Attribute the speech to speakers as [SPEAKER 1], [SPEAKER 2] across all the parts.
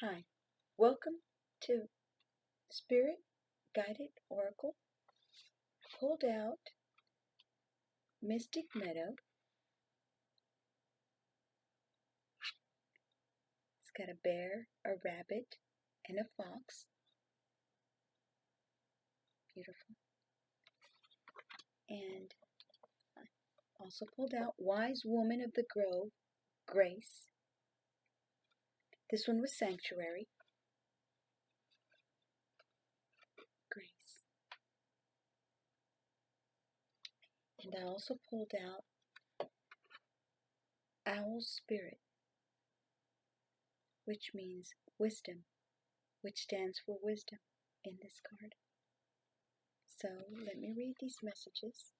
[SPEAKER 1] Hi, welcome to Spirit Guided Oracle. Pulled out Mystic Meadow. It's got a bear, a rabbit, and a fox. Beautiful. And I also pulled out Wise Woman of the Grove, Grace. This one was Sanctuary. Grace. And I also pulled out Owl Spirit, which means wisdom, which stands for wisdom in this card. So let me read these messages.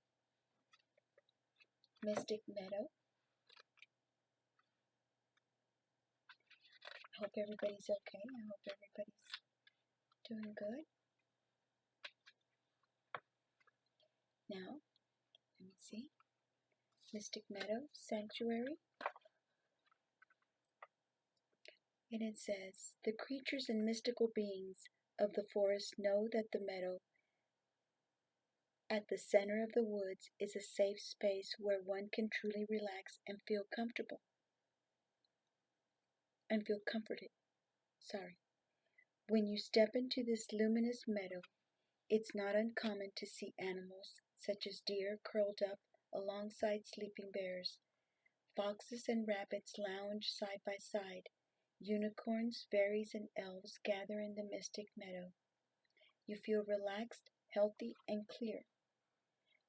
[SPEAKER 1] Mystic Meadow. I hope everybody's okay. I hope everybody's doing good. Now, let me see. Mystic Meadow, Sanctuary. And it says, the creatures and mystical beings of the forest know that the meadow at the center of the woods is a safe space where one can truly relax and feel comfortable. And feel comforted. When you step into this luminous meadow, it's not uncommon to see animals such as deer curled up alongside sleeping bears. Foxes and rabbits lounge side by side. Unicorns, fairies, and elves gather in the mystic meadow. You feel relaxed, healthy, and clear.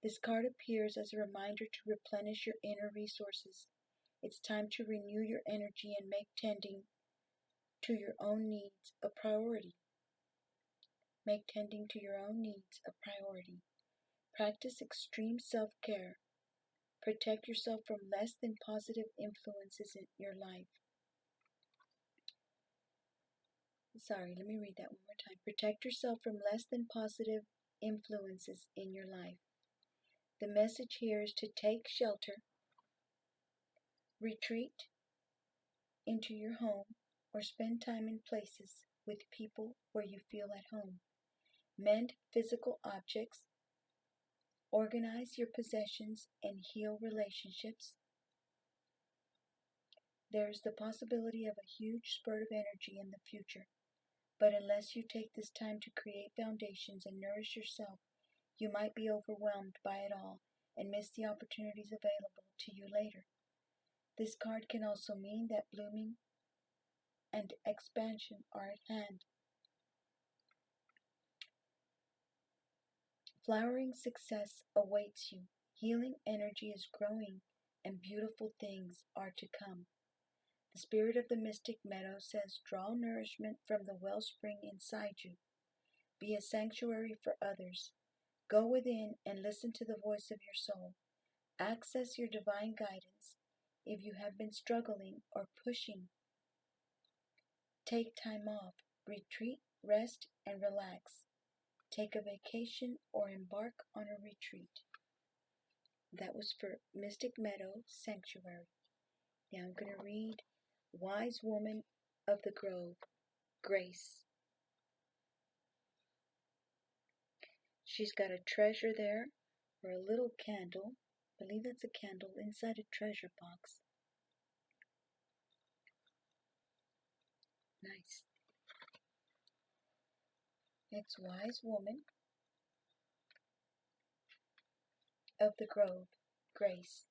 [SPEAKER 1] This card appears as a reminder to replenish your inner resources. It's time to renew your energy and make tending to your own needs a priority. Make tending to your own needs a priority. Practice extreme self-care. Protect yourself from less than positive influences in your life. Let me read that one more time. Protect yourself from less than positive influences in your life. The message here is to take shelter, retreat into your home, or spend time in places with people where you feel at home. Mend physical objects, organize your possessions, and heal relationships. There is the possibility of a huge spurt of energy in the future. But unless you take this time to create foundations and nourish yourself, you might be overwhelmed by it all and miss the opportunities available to you later. This card can also mean that blooming and expansion are at hand. Flowering success awaits you. Healing energy is growing, and beautiful things are to come. The spirit of the mystic meadow says, draw nourishment from the wellspring inside you. Be a sanctuary for others. Go within and listen to the voice of your soul. Access your divine guidance. If you have been struggling or pushing, take time off. Retreat, rest, and relax. Take a vacation or embark on a retreat. That was for Mystic Meadow Sanctuary. Now I'm going to read Wise Woman of the Grove, Grace. She's got a treasure there, or a little candle. I believe that's a candle inside a treasure box. Nice. It's Wise Woman of the Grove, Grace.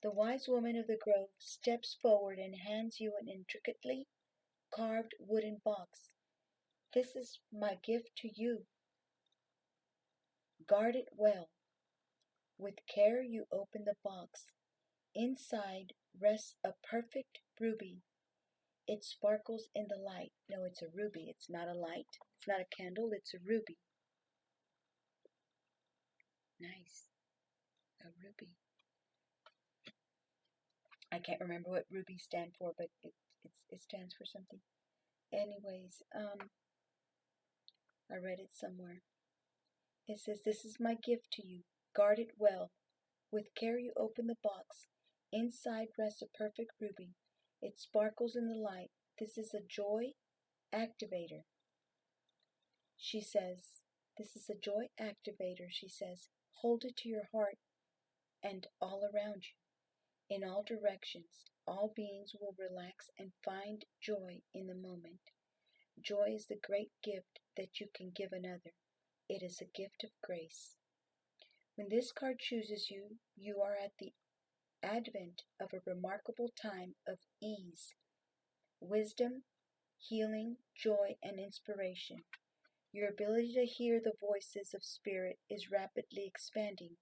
[SPEAKER 1] The Wise Woman of the Grove steps forward and hands you an intricately carved wooden box. This is my gift to you. Guard it well. With care you open the box. Inside rests a perfect ruby. It sparkles in the light. No, it's a ruby. It's not a light. It's not a candle. It's a ruby. Nice. A ruby. I can't remember what rubies stand for, but it stands for something. Anyways, I read it somewhere. It says, this is my gift to you. Guard it well. With care you open the box. Inside rests a perfect ruby. It sparkles in the light. This is a joy activator. She says, this is a joy activator. She says, hold it to your heart and all around you, in all directions. All beings will relax and find joy in the moment. Joy is the great gift that you can give another. It is a gift of grace. When this card chooses you, you are at the advent of a remarkable time of ease, wisdom, healing, joy, and inspiration. Your ability to hear the voices of spirit is rapidly expanding.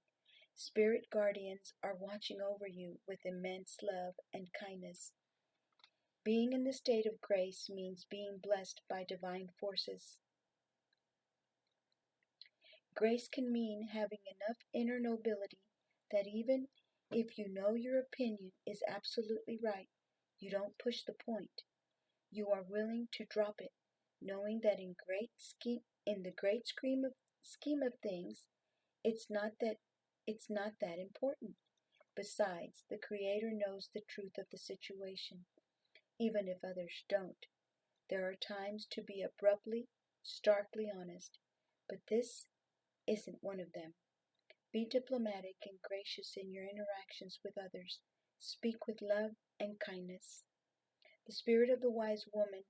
[SPEAKER 1] Spirit guardians are watching over you with immense love and kindness. Being in the state of grace means being blessed by divine forces. Grace can mean having enough inner nobility that even if you know your opinion is absolutely right, you don't push the point. You are willing to drop it, knowing that in the great scheme of things, it's not that important. Besides, the Creator knows the truth of the situation, even if others don't. There are times to be abruptly, starkly honest, but this isn't one of them. Be diplomatic and gracious in your interactions with others. Speak with love and kindness. The spirit of the wise woman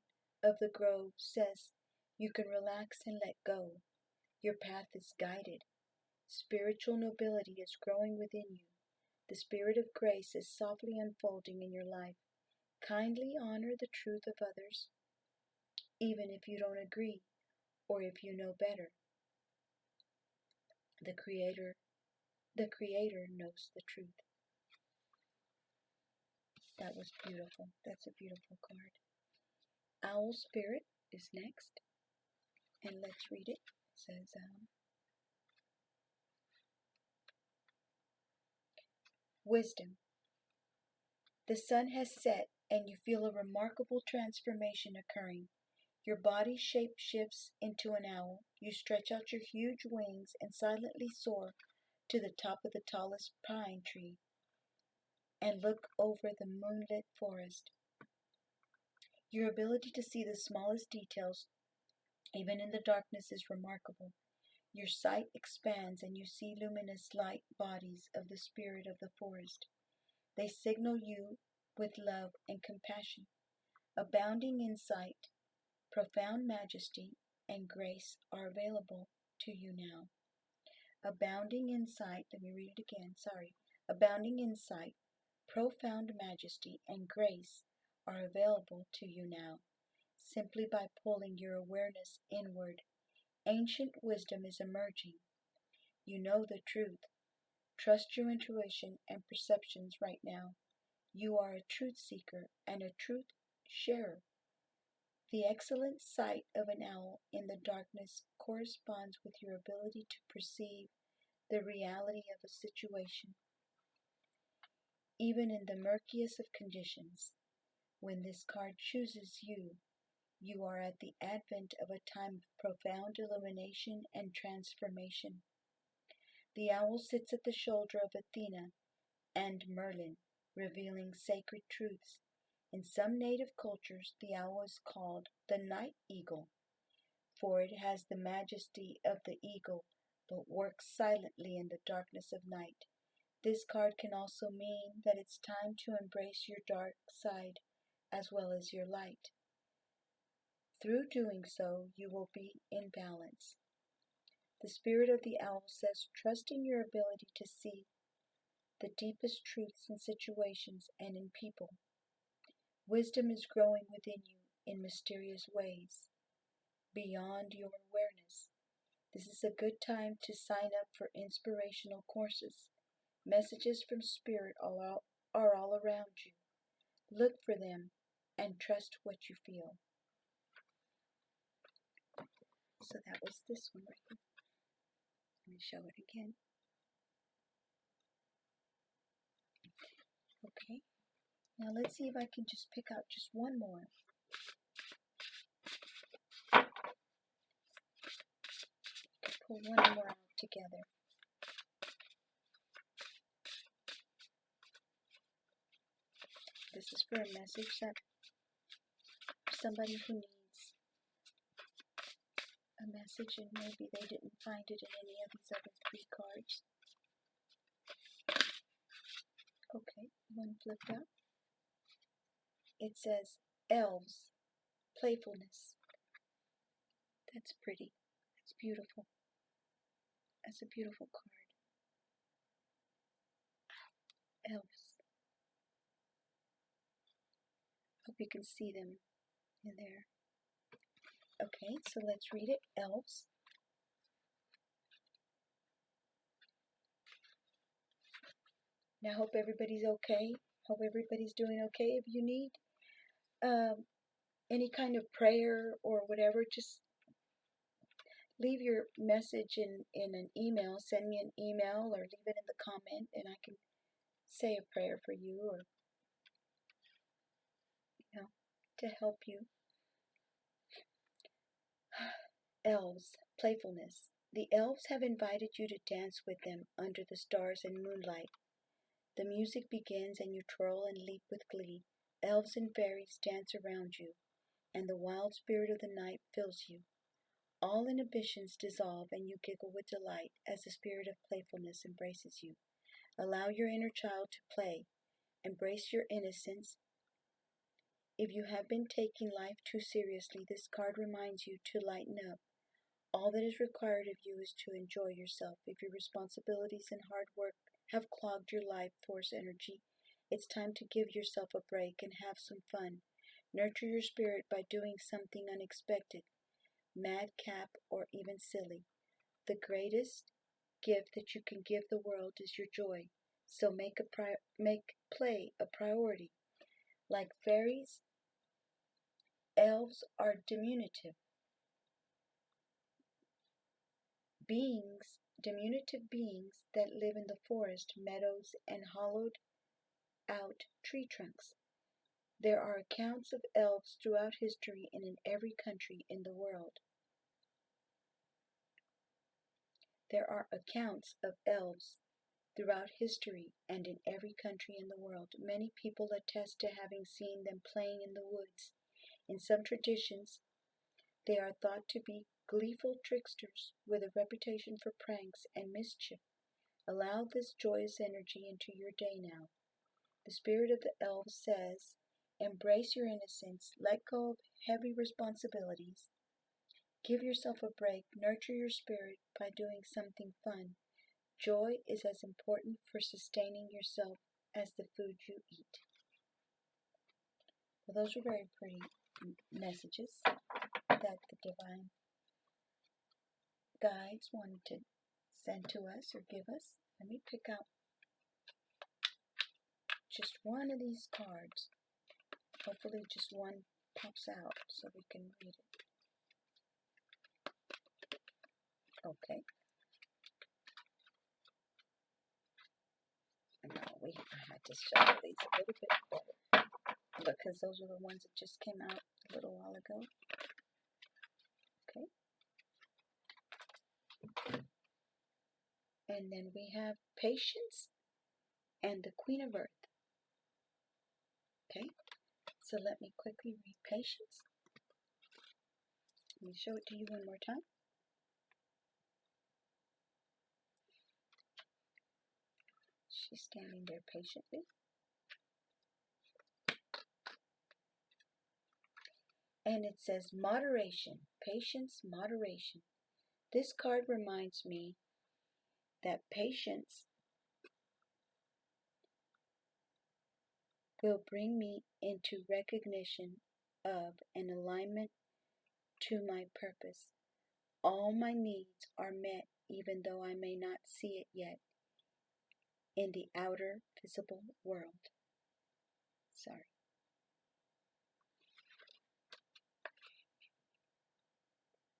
[SPEAKER 1] of the grove says you can relax and let go. Your path is guided. Spiritual nobility is growing within you. The spirit of grace is softly unfolding in your life. Kindly honor the truth of others, even if you don't agree or if you know better. The Creator knows the truth. That was beautiful. That's a beautiful card. Owl Spirit is next, and let's read it. It says, Wisdom. The sun has set, and you feel a remarkable transformation occurring. Your body shape shifts into an owl. You stretch out your huge wings and silently soar to the top of the tallest pine tree and look over the moonlit forest. Your ability to see the smallest details, even in the darkness, is remarkable. Your sight expands and you see luminous light bodies of the spirit of the forest. They signal you with love and compassion. Abounding insight, profound majesty, and grace are available to you now. Abounding insight, let me read it again, Abounding insight, profound majesty, and grace are available to you now, simply by pulling your awareness inward. Ancient wisdom is emerging. You know the truth. Trust your intuition and perceptions right now. You are a truth seeker and a truth sharer. The excellent sight of an owl in the darkness corresponds with your ability to perceive the reality of a situation, even in the murkiest of conditions. When this card chooses you, you are at the advent of a time of profound illumination and transformation. The owl sits at the shoulder of Athena and Merlin, revealing sacred truths. In some native cultures, the owl is called the night eagle, for it has the majesty of the eagle, but works silently in the darkness of night. This card can also mean that it's time to embrace your dark side as well as your light. Through doing so, you will be in balance. The spirit of the owl says, trust in your ability to see the deepest truths in situations and in people. Wisdom is growing within you in mysterious ways, beyond your awareness. This is a good time to sign up for inspirational courses. Messages from Spirit are all around you. Look for them and trust what you feel. So that was this one right here. Let me show it again. Okay. Now let's see if I can just pick out just one more. Pull one more out together. This is for a message that somebody who needs a message and maybe they didn't find it in any of these other 3 cards. Okay, one flipped out. It says, elves, playfulness. That's pretty. That's beautiful. That's a beautiful card. Elves. Hope you can see them in there. Okay, so let's read it. Elves. Now, hope everybody's okay. Hope everybody's doing okay. If you need any kind of prayer or whatever, just leave your message in an email. Send me an email or leave it in the comment and I can say a prayer for you or, to help you. Elves, playfulness. The elves have invited you to dance with them under the stars and moonlight. The music begins and you twirl and leap with glee. Elves and fairies dance around you, and the wild spirit of the night fills you. All inhibitions dissolve and you giggle with delight as the spirit of playfulness embraces you. Allow your inner child to play. Embrace your innocence. If you have been taking life too seriously, this card reminds you to lighten up. All that is required of you is to enjoy yourself. If your responsibilities and hard work have clogged your life force energy, it's time to give yourself a break and have some fun. Nurture your spirit by doing something unexpected, madcap, or even silly. The greatest gift that you can give the world is your joy. So make play a priority. Like fairies, elves are diminutive beings that live in the forest, meadows, and hollowed out tree trunks. There are accounts of elves throughout history and in every country in the world. There are accounts of elves throughout history and in every country in the world. Many people attest to having seen them playing in the woods. In some traditions, they are thought to be gleeful tricksters with a reputation for pranks and mischief. Allow this joyous energy into your day now. The spirit of the elves says, embrace your innocence, let go of heavy responsibilities, give yourself a break, nurture your spirit by doing something fun. Joy is as important for sustaining yourself as the food you eat. Well, those are very pretty messages that the divine guides wanted to send to us or give us. Let me pick out just one of these cards. Hopefully just one pops out so we can read it. Okay. Now I had to show these a little bit better because those are the ones that just came out a little while ago. Okay. And then we have Patience and the Queen of Earth. Okay. So let me quickly read Patience. Let me show it to you one more time. She's standing there patiently. And it says moderation, patience, moderation. This card reminds me that patience will bring me into recognition of and alignment to my purpose. All my needs are met even though I may not see it yet in the outer visible world. Sorry.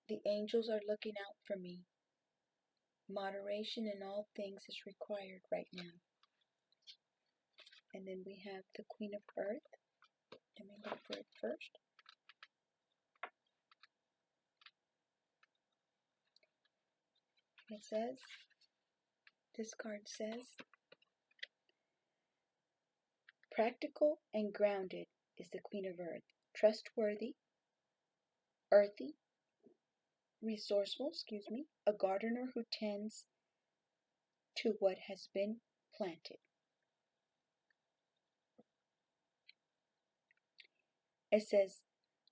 [SPEAKER 1] The angels are looking out for me. Moderation in all things is required right now. And then we have the Queen of Earth. Let me look for it first. It says, this card says, practical and grounded is the Queen of Earth. Trustworthy, earthy, resourceful, a gardener who tends to what has been planted. It says,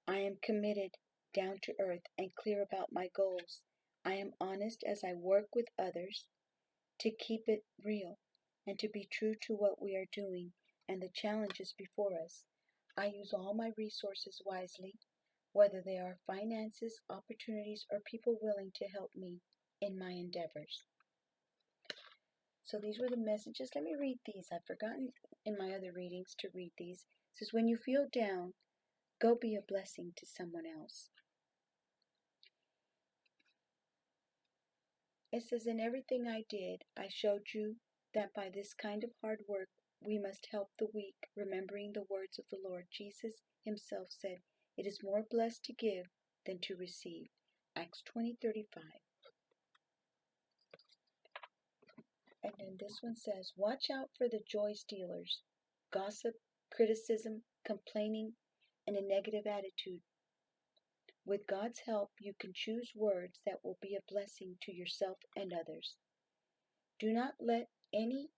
[SPEAKER 1] I am committed, down to earth, and clear about my goals. I am honest as I work with others to keep it real and to be true to what we are doing and the challenges before us. I use all my resources wisely, whether they are finances, opportunities, or people willing to help me in my endeavors. So these were the messages. Let me read these. I've forgotten in my other readings to read these. It says, when you feel down, go be a blessing to someone else. It says, in everything I did, I showed you that by this kind of hard work, we must help the weak, remembering the words of the Lord. Jesus himself said, it is more blessed to give than to receive. Acts 20:35. And then this one says, watch out for the joy stealers, gossip, criticism, complaining, and a negative attitude. With God's help, you can choose words that will be a blessing to yourself and others. Do not let any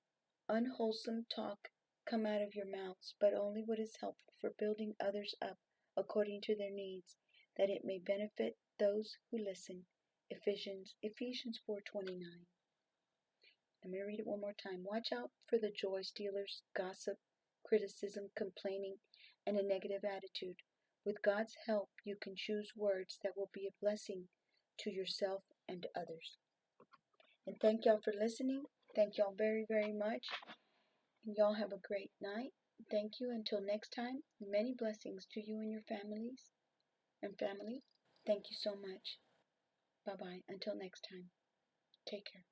[SPEAKER 1] unwholesome talk come out of your mouths, but only what is helpful for building others up according to their needs, that it may benefit those who listen. Ephesians 4:29. Let me read it one more time. Watch out for the joy stealers, gossip, criticism, complaining, and a negative attitude. With God's help, you can choose words that will be a blessing to yourself and others. And thank y'all for listening. Thank y'all very, very much. And y'all have a great night. Thank you. Until next time, many blessings to you and your families and family. Thank you so much. Bye-bye. Until next time. Take care.